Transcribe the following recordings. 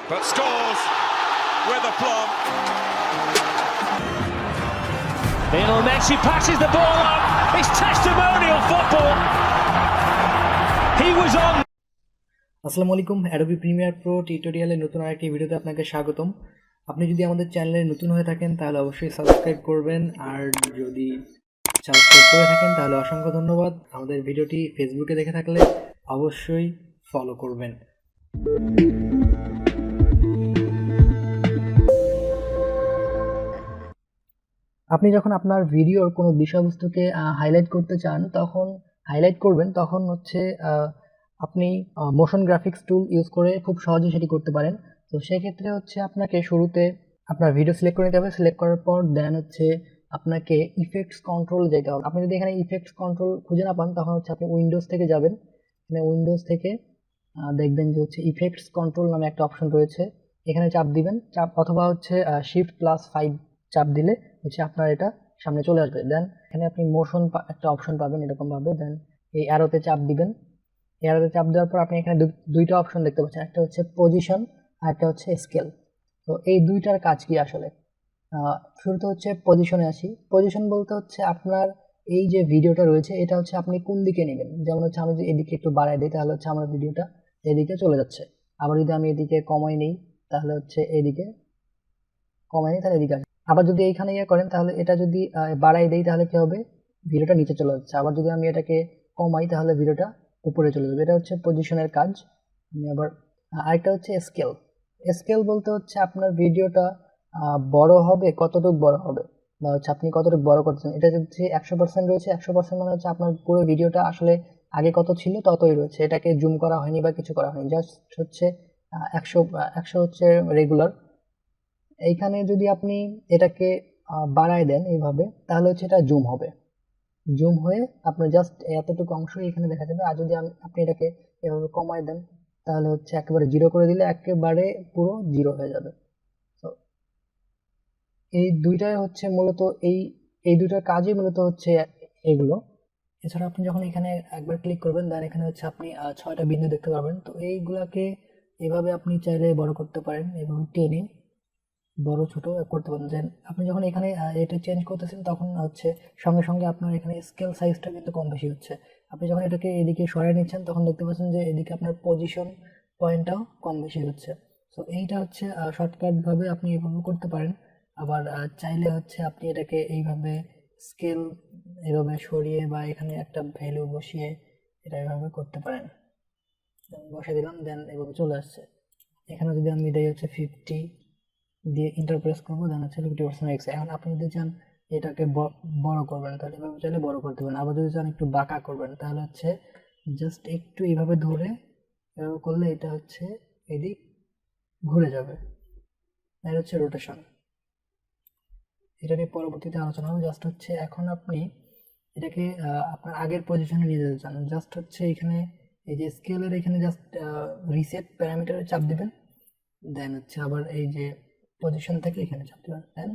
but scores with aplomb. Lionel Messi passes the ball on. It's testimonial football. He was on. আসসালামু আলাইকুম, Adobe Premiere Pro টিউটোরিয়ালের নতুন আরেকটি ভিডিওতে আপনাকে স্বাগতম। আপনি যদি আমাদের চ্যানেলে নতুন হয়ে থাকেন তাহলে অবশ্যই সাবস্ক্রাইব করবেন, আর যদি সাবস্ক্রাইব করে থাকেন তাহলে অসংখ্য ধন্যবাদ। আমাদের ভিডিওটি ফেসবুকে দেখে থাকলে অবশ্যই ফলো করবেন। আপনি যখন আপনার ভিডিওর কোনো বিষয়বস্তুকে হাইলাইট করতে চান তখন হচ্ছে আপনি মোশন গ্রাফিক্স টুল ইউজ করে খুব সহজে সেটি করতে পারেন। তো সেক্ষেত্রে হচ্ছে আপনাকে শুরুতে আপনার ভিডিও সিলেক্ট করে নিতে হবে। সিলেক্ট করার পর দেন হচ্ছে আপনাকে ইফেক্টস কন্ট্রোল যেতে হবে। আপনি যদি এখানে ইফেক্টস কন্ট্রোল খুঁজে না পান তখন হচ্ছে আপনি উইন্ডোজ থেকে যাবেন। এখানে উইন্ডোজ থেকে দেখবেন যে হচ্ছে ইফেক্টস কন্ট্রোল নামে একটা অপশন রয়েছে, এখানে চাপ দিবেন। অথবা হচ্ছে Shift+5 চাপ দিলে হচ্ছে আপনার এটা সামনে চলে আসবে। দেন এখানে আপনি মোশন একটা অপশন পাবেন এরকম ভাবে। দেন এই অ্যারোতে চাপ দিবেন। অ্যারোতে চাপ দেওয়ার পর আপনি এখানে দুইটা অপশন দেখতে পাচ্ছেন, একটা হচ্ছে পজিশন আর একটা হচ্ছে স্কেল। তো এই দুইটার কাজ কি আসলে? শুরুতে হচ্ছে পজিশনে আসি। পজিশন বলতে হচ্ছে আপনার এই যে ভিডিওটা রয়েছে এটা হচ্ছে আপনি কোন দিকে নেবেন। যেমন হচ্ছে আমি যদি এদিকে একটু বাড়াই দিই তাহলে হচ্ছে আমার ভিডিওটা এদিকে চলে যাচ্ছে। আবার যদি আমি এদিকে কমাই নিই তাহলে হচ্ছে এদিকে কমাই নিই তাহলে এদিকে আসবে। আবার যদি এইখানে করেন তাহলে এটা যদি বাড়াই দেই তাহলে কি হবে, ভিডিওটা নিচে চলে যাচ্ছে। আবার যদি আমি এটাকে কমাই তাহলে ভিডিওটা উপরে চলে যাবে। এটা হচ্ছে পজিশনের কাজ। আমি আবার আরেকটা হচ্ছে স্কেল। স্কেল বলতে হচ্ছে আপনার ভিডিওটা বড় হবে, কতটুকু বড় হবে, বা হচ্ছে আপনি কতটুকু বড় করছেন। এটা হচ্ছে 100% রয়েছে। 100% মানে হচ্ছে আপনার পুরো ভিডিওটা আসলে আগে কত ছিল ততই রয়েছে, এটাকে জুম করা হয়নি বা কিছু করা হয়নি, জাস্ট হচ্ছে 100 হচ্ছে রেগুলার। এইখানে যদি আপনি এটাকে বাড়ায় দেন এইভাবে তাহলে হচ্ছে এটা জুম হবে। জুম হয়ে আপনার জাস্ট এতটুকু অংশ এখানে দেখা যাবে। আর যদি আপনি এটাকে এভাবে কমায় দেন তাহলে হচ্ছে একেবারে জিরো করে দিলে একেবারে পুরো জিরো হয়ে যাবে। তো এই দুইটাই হচ্ছে মূলত এই দুইটার কাজই মূলত হচ্ছে এগুলো। এছাড়া আপনি যখন এখানে একবার ক্লিক করবেন দেন এখানে হচ্ছে আপনি 6টা বিন্দু দেখতে পাবেন। তো এইগুলাকে এভাবে আপনি চাইলে বড় করতে পারেন, এভাবে টেনে বড় ছোট করতে পারেন। দেন আপনি যখন এখানে এটা চেঞ্জ করতেছেন তখন হচ্ছে সঙ্গে সঙ্গে আপনার এখানে স্কেল সাইজটা কিন্তু কম বেশি হচ্ছে। আপনি যখন এটাকে এদিকে সরিয়ে নিচ্ছেন তখন দেখতে পাচ্ছেন যে এদিকে আপনার পজিশন পয়েন্টটাও কম বেশি হচ্ছে। তো এইটা হচ্ছে শর্টকাট ভাবে আপনি এভাবে করতে পারেন। আবার চাইলে হচ্ছে আপনি এটাকে এইভাবে স্কেল এভাবে সরিয়ে বা এখানে একটা ভ্যালু বসিয়ে এটা এভাবে করতে পারেন। বসে দিলাম, দেন এভাবে চলে আসছে। এখানে যদি আমি দেই হচ্ছে 50 দিয়ে ইন্টার প্রেস করবো, দেন হচ্ছে 50% এক্স। এখন আপনি যদি চান এটাকে বড় করবেন তাহলে এভাবে চাইলে বড় করতে পারেন। আবার যদি চান একটু বাঁকা করবেন তাহলে হচ্ছে জাস্ট একটু এইভাবে ধরে এভাবে করলে এটা হচ্ছে এদিক ঘুরে যাবে। এটা হচ্ছে রোটেশন। এটা নিয়ে পরবর্তীতে আলোচনা হবে। জাস্ট হচ্ছে এখন আপনি এটাকে আপনার আগের পজিশনে নিয়ে যেতে চান, জাস্ট হচ্ছে এখানে এই যে স্কেলের এখানে জাস্ট রিসেট প্যারামিটারে চাপ দিবেন। দেন হচ্ছে আবার এই যে পজিশন থেকে এখানে চাপ দিবেন। দেন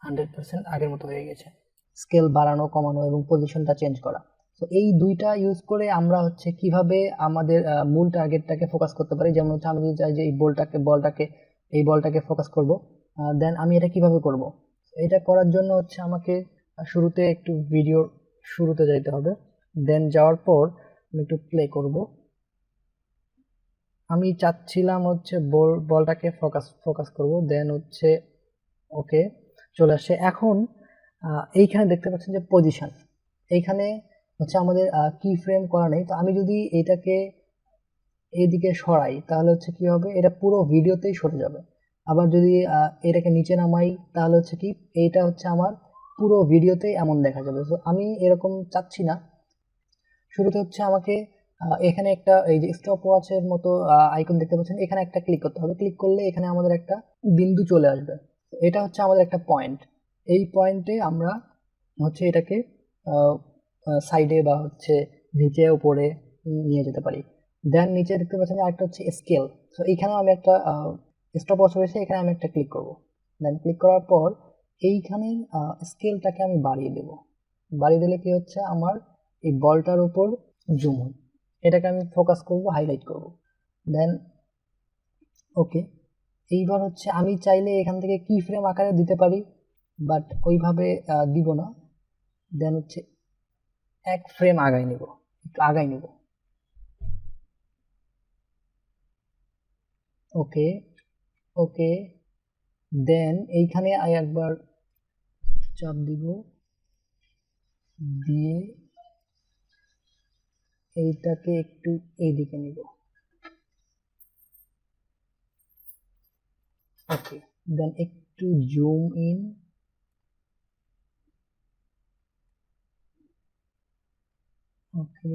100% আগের মতো হয়ে গেছে। স্কেল বাড়ানো কমানো এবং পজিশনটা চেঞ্জ করা। তো এই দুইটা ইউজ করে আমরা হচ্ছে কিভাবে আমাদের মূল টার্গেটটাকে ফোকাস করতে পারি। যেমন হচ্ছে আমি যদি চাই যে এই বলটাকে ফোকাস করব, দেন আমি এটা কিভাবে করব। এটা করার জন্য হচ্ছে আমাকে শুরুতে একটু ভিডিওর শুরুতে যাইতে হবে। দেন যাওয়ার পর আমি একটু প্লে করব। আমি চাচ্ছিলাম হচ্ছে বলটাকে ফোকাস করব। দেন হচ্ছে ওকে চলে আসছে। এখন এইখানে দেখতে পাচ্ছেন যে পজিশন, এইখানে হচ্ছে আমাদের কি ফ্রেম করা নেই। তো আমি যদি এটাকে এইদিকে সরাই তাহলে হচ্ছে কি হবে, এটা পুরো ভিডিওতেই সরে যাবে। আবার যদি এটাকে নিচে নামাই তাহলে হচ্ছে কি এইটা হচ্ছে আমার পুরো ভিডিওতেই এমন দেখা যাবে। তো আমি এরকম চাচ্ছি না। শুরুতে হচ্ছে আমাকে এখানে একটা এই যে স্টপ ওয়াচের মতো আইকন দেখতে পাচ্ছেন, এখানে একটা ক্লিক করতে হবে। ক্লিক করলে এখানে আমাদের একটা বিন্দু চলে আসবে। এটা হচ্ছে আমাদের একটা পয়েন্ট। এই পয়েন্টে আমরা হচ্ছে এটাকে সাইডে বা হচ্ছে নিচে উপরে নিয়ে যেতে পারি। দেন নিচে দেখতে পাচ্ছেন আরেকটা হচ্ছে স্কেল। তো এইখানেও আমি একটা স্টপ ওয়াচ রয়েছে, এখানে আমি একটা ক্লিক করব। দেন ক্লিক করার পর এইখানে স্কেলটাকে আমি বাড়িয়ে দেব। বাড়িয়ে দিলে কি হচ্ছে আমার এই বলটার উপর জুম হয়। এটাকে আমি ফোকাস করব, হাইলাইট করব। দেন ওকে এইবার হচ্ছে আমি চাইলে এখান থেকে কি ফ্রেম আকারে দিতে পারি, বাট ওইভাবে দিব না। দেন হচ্ছে এক ফ্রেম আগাই নিব, একটু আগাই নিব। ওকে ওকে, দেন এইখানে একবার চাপ দিব, দিয়ে এইটাকে একটু এইদিকে নিব। ওকে, দেন একটু জুম ইন, ওকে,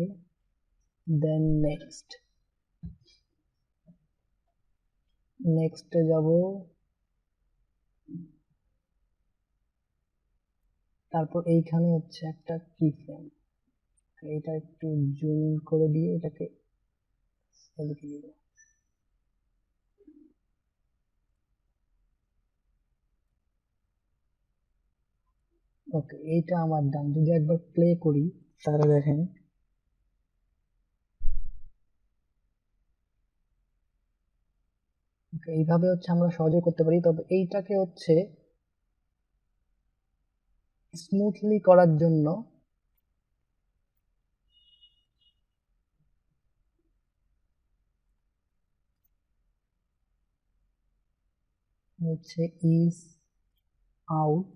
দেন নেক্সটে যাব, তারপর এইখানে হচ্ছে একটা কি ফ্রেম, এটা একটু জুম করে দিয়ে এটাকে এদিকে নিব। ওকে, এইটা আমার ডান। যদি একবার প্লে করি তাহলে দেখেন এইভাবে হচ্ছে আমরা সহজে করতে পারি। তবে এইটাকে হচ্ছে স্মুথলি করার জন্য হচ্ছে is out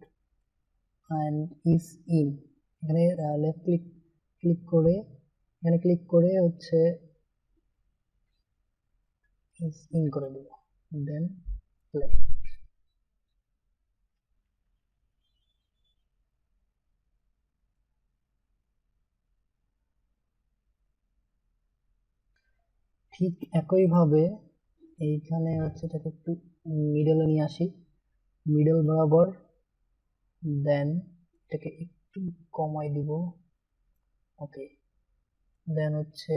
and is in, এখানে লেফট ক্লিক করে, এখানে ক্লিক করে হচ্ছে ইজ ইন করে দেব, দেন প্লে। ঠিক একইভাবে এইখানে হচ্ছে এটাকে একটু মিডলে নিয়ে আসি, মিডল বরাবর, দেন এটাকে একটু কমাই দিব। ওকে, দেন হচ্ছে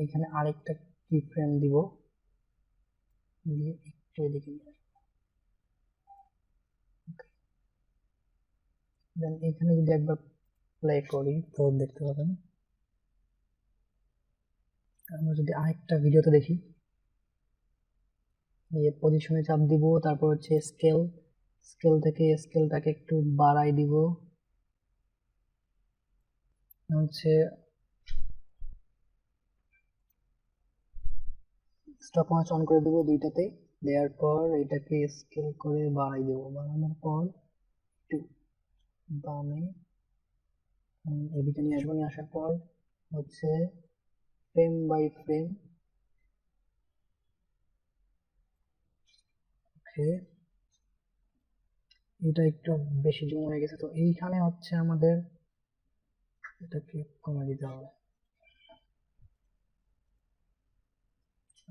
এখানে আরেকটা কি ফ্রেম দিব, দিয়ে একটু এদিকে নিয়ে আসবো। দেন এখানে যদি একবার প্লে করি তো দেখতে পাবেন। আমরা যদি আরেকটা ভিডিওতে দেখি, এই পজিশনে চাপ দিব, তারপর হচ্ছে স্কেল থেকে স্কেলটাকে একটু বাড়াই দিব, হচ্ছে স্টপ ওয়াচ অন করে দেবো দুইটাতে, দেওয়ার পর এটাকে স্কেল করে বাড়াই দেবো, বাড়ানোর পর একটু বামে এদিকে নিয়ে আসবো, নিয়ে আসার পর হচ্ছে ফ্রেম বাই ফ্রেম, ওকে, এটা একটু বেশি জুম হয়ে গেছে, তো এইখানে হচ্ছে আমাদের এটাকে কমে দিতে হবে।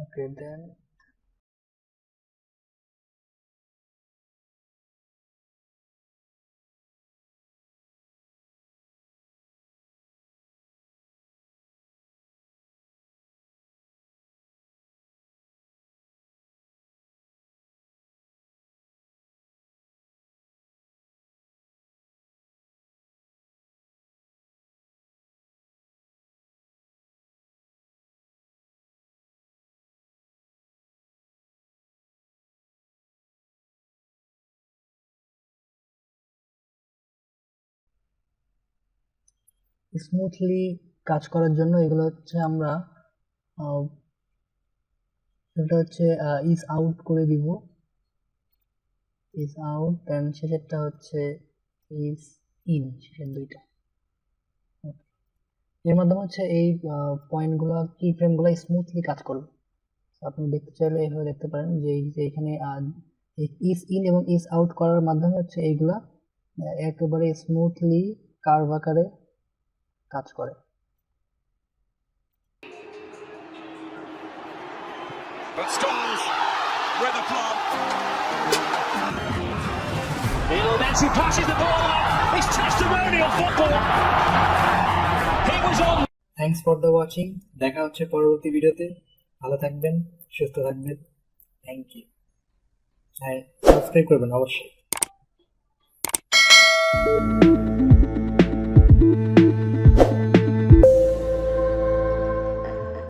ওকে, দেন স্মুথলি কাজ করার জন্য এগুলো হচ্ছে আমরা এটা হচ্ছে ইজ আউট করে দিব, ইজ আউট, দেন শেষেরটা হচ্ছে ইজ ইন, শেষের দুইটা। এর মাধ্যমে হচ্ছে এই পয়েন্টগুলো কি ফ্রেমগুলো স্মুথলি কাজ করবে। আপনি দেখতে চাইলে এইভাবে দেখতে পারেন যে এখানে ইজ ইন এবং ইজ আউট করার মাধ্যমে হচ্ছে এইগুলা একেবারে স্মুথলি কার্ভ আকারে কাজ করে। But scores with a plum. Lionel Messi passes the ball on. It's testimonial football. He was on. Thanks for the watching. দেখা হচ্ছে পরবর্তী ভিডিওতে। ভালো থাকবেন, সুস্থ থাকবেন। Thank you. আর সাবস্ক্রাইব করবেন অবশ্যই।